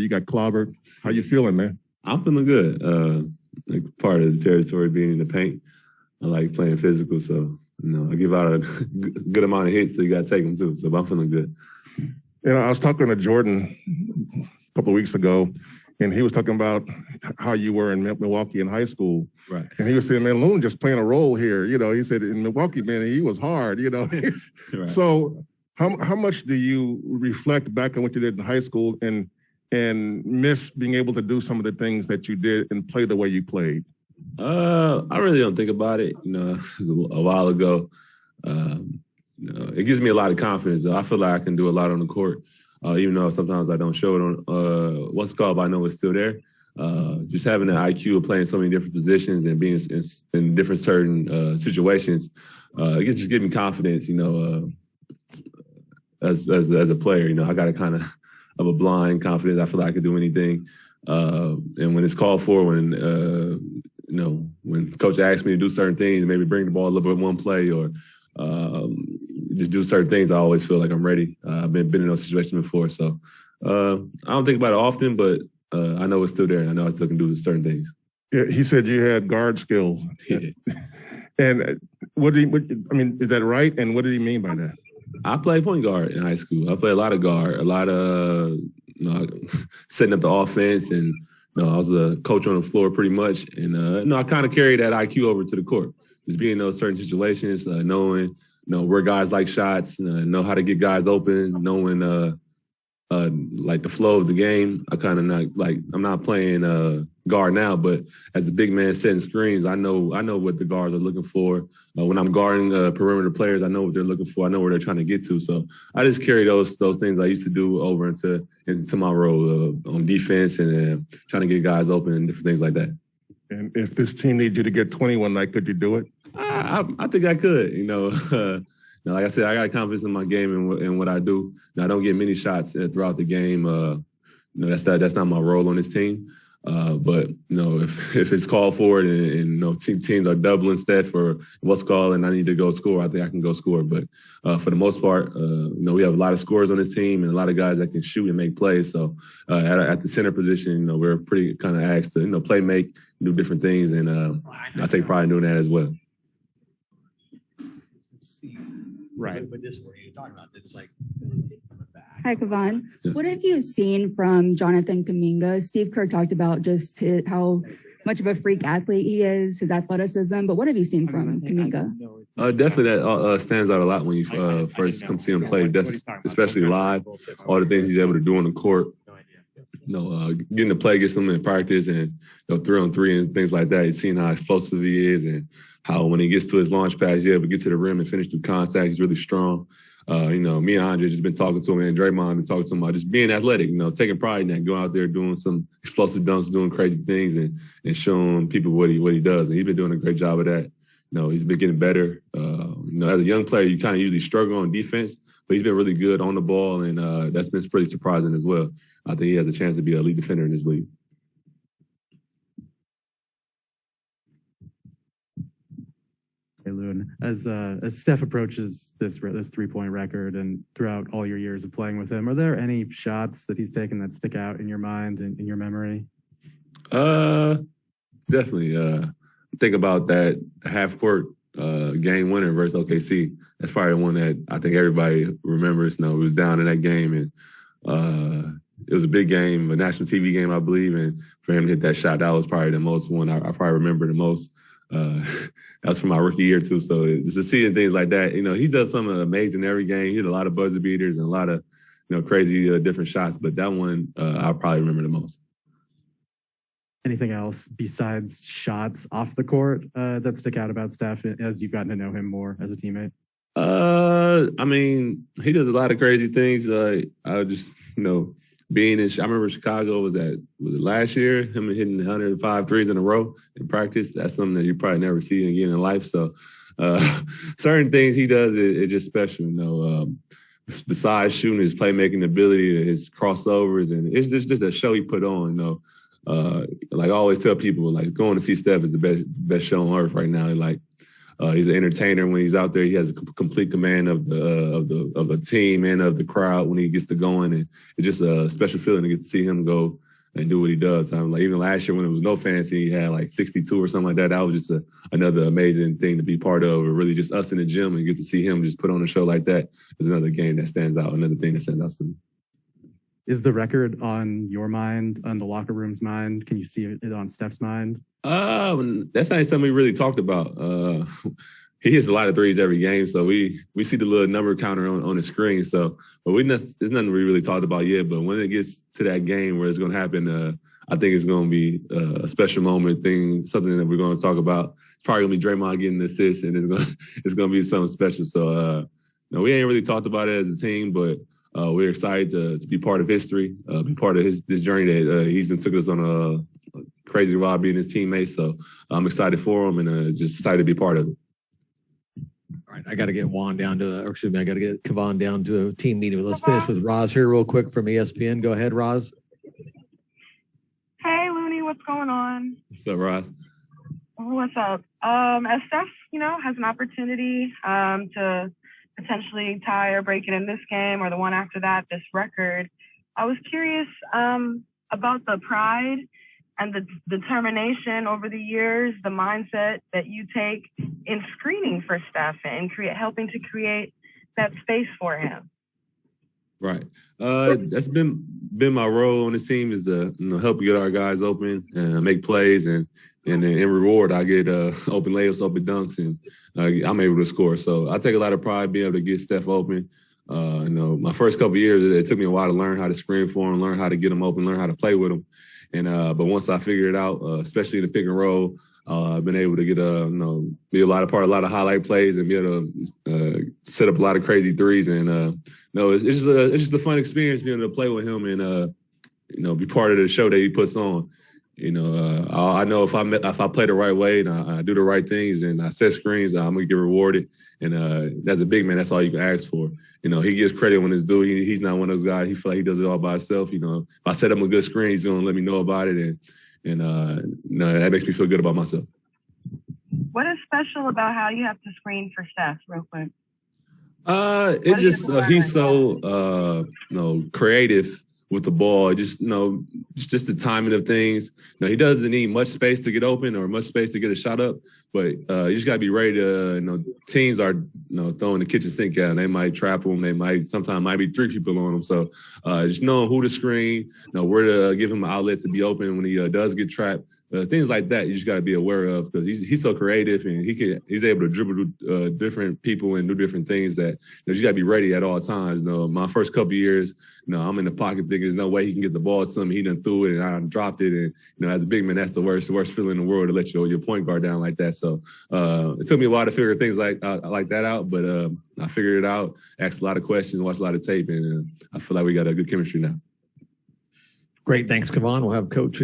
You got clobbered. How you feeling, man? I'm feeling good. Like part of the territory being in the paint. I like playing physical, so I give out a good amount of hits, so you got to take them too. So I'm feeling good. I was talking to Jordan a couple of weeks ago, and he was talking about how you were in Milwaukee in high school. Right. And he was saying, man, Loon just playing a role here. He said in Milwaukee, man, he was hard, Right. So how much do you reflect back on what you did in high school and miss being able to do some of the things that you did and play the way you played? I really don't think about it. It was a while ago. It gives me a lot of confidence. I feel like I can do a lot on the court, even though sometimes I don't show it on what's called, but I know it's still there. Just having the IQ of playing so many different positions and being in different certain situations, it just gives me confidence. As a player, I got a kind of a blind confidence. I feel like I can do anything. And when it's called for, when coach asks me to do certain things, maybe bring the ball a little bit one play or just do certain things, I always feel like I'm ready. I've been in those situations before. So I don't think about it often, but I know it's still there and I know I still can do certain things. Yeah, he said you had guard skills. Yeah. And is that right? And what did he mean by that? I played point guard in high school. I played a lot of guard, a lot of setting up the offense, and I was a coach on the floor pretty much. And I kind of carried that IQ over to the court, just being in those certain situations, knowing where guys like shots, know how to get guys open, knowing like the flow of the game. I kind of I'm not playing guard now, but as a big man setting screens, I know what the guards are looking for. When I'm guarding perimeter players, I know what they're looking for. I know where they're trying to get to. So I just carry those things I used to do over into my role on defense and trying to get guys open and different things like that. And if this team needs you to get 20 one night, could you do it? I think I could. Like I said, I got confidence in my game and what I do. I don't get many shots throughout the game. That's not my role on this team. But if it's called for it and teams are doubling Steph or what's called and I need to go score, I think I can go score. But for the most part, we have a lot of scorers on this team and a lot of guys that can shoot and make plays. So at the center position, we're pretty kind of asked to play, make, do different things, and I take pride in doing that as well. Right. But this is what you're talking about. It's like. Hi, Kevon. What have you seen from Jonathan Kuminga? Steve Kerr talked about just how much of a freak athlete he is, his athleticism, but what have you seen from Kuminga? Definitely that stands out a lot when you first come see him play, especially live, all the things he's able to do on the court. Getting to play against him in practice and 3-on-3 and things like that. You've seen how explosive he is and how when he gets to his launch pass, he's able to get to the rim and finish through contact. He's really strong. Me and Andre just been talking to him, and Draymond been talking to him about just being athletic, taking pride in that, going out there doing some explosive dunks, doing crazy things, and showing people what he does. And he's been doing a great job of that. He's been getting better. As a young player, you kind of usually struggle on defense, but he's been really good on the ball, and that's been pretty surprising as well. I think he has a chance to be a elite defender in this league. Hey, Loon, as Steph approaches this 3-point record and throughout all your years of playing with him, are there any shots that he's taken that stick out in your mind and in your memory? Definitely. Think about that half-court game winner versus OKC. That's probably the one that I think everybody remembers. We was down in that game, and it was a big game, a national TV game, I believe, and for him to hit that shot, that was probably the most one I probably remember the most. That was from my rookie year too. So just to see things like that, he does something amazing every game. He hit a lot of buzzer beaters and a lot of, crazy different shots. But that one, I'll probably remember the most. Anything else besides shots off the court that stick out about Steph as you've gotten to know him more as a teammate? He does a lot of crazy things. I just, being in, I remember Chicago was it last year, him hitting 105 threes in a row in practice. That's something that you probably never see again in life. So certain things he does is just special, besides shooting, his playmaking ability, his crossovers, and it's just a show he put on, like I always tell people, like going to see Steph is the best show on earth right now. He's an entertainer when he's out there. He has a complete command of the team and of the crowd when he gets to going, and it's just a special feeling to get to see him go and do what he does. Like even last year when there was no fans, he had like 62 or something like that. That was just another amazing thing to be part of, or really just us in the gym and get to see him just put on a show like that is another game that stands out, another thing that stands out to me. Is the record on your mind, on the locker room's mind? Can you see it on Steph's mind? That's not something we really talked about. He hits a lot of threes every game, so we see the little number counter on the screen. So, but there's nothing we really talked about yet. But when it gets to that game where it's going to happen, I think it's going to be a special moment thing, something that we're going to talk about. It's probably going to be Draymond getting the assist, and it's going to be something special. So, no, we ain't really talked about it as a team, but we're excited to be part of history, be part of this journey that he's took us on a crazy ride being his teammate. So I'm excited for him and just excited to be part of it. All right, I got to get I got to get Kevon down to a team meeting. Let's finish with Roz here real quick from ESPN. Go ahead, Roz. Hey, Looney, what's going on? What's up, Roz? What's up? As Steph, has an opportunity to potentially tie or break it in this game or the one after that, this record, I was curious about the pride and the determination over the years, the mindset that you take in screening for Steph and helping to create that space for him. Right. That's been my role on this team is to help get our guys open and make plays, and then in reward I get open layups, open dunks, and I'm able to score. So I take a lot of pride being able to get Steph open. My first couple of years it took me a while to learn how to screen for him, learn how to get him open, learn how to play with him. And but once I figured it out, especially in the pick and roll, I've been able to get be a lot of highlight plays and be able to set up a lot of crazy threes. And it's just a fun experience being able to play with him and be part of the show that he puts on. I know if I play the right way and I do the right things and I set screens, I'm gonna get rewarded. And as a big man, that's all you can ask for. He gives credit when it's due. He's not one of those guys. He feel like he does it all by himself. If I set him a good screen, he's gonna let me know about it, and that makes me feel good about myself. What is special about how you have to screen for Steph, real quick? It's just he's so creative with the ball. Just the timing of things. He doesn't need much space to get open or much space to get a shot up, but you just gotta be ready to. Teams are throwing the kitchen sink at him. They might trap him. They sometimes might be three people on him. So just knowing who to screen, where to give him an outlet to be open when he does get trapped. Things like that you just got to be aware of because he's so creative and he's able to dribble different people and do different things that you got to be ready at all times. My first couple of years, I'm in the pocket thinking there's no way he can get the ball to something. He done threw it and I dropped it. And as a big man, that's the worst feeling in the world to let your point guard down like that. So it took me a while to figure things like that out, but I figured it out, asked a lot of questions, watched a lot of tape, and I feel like we got a good chemistry now. Great, thanks, Kevon. We'll have Coach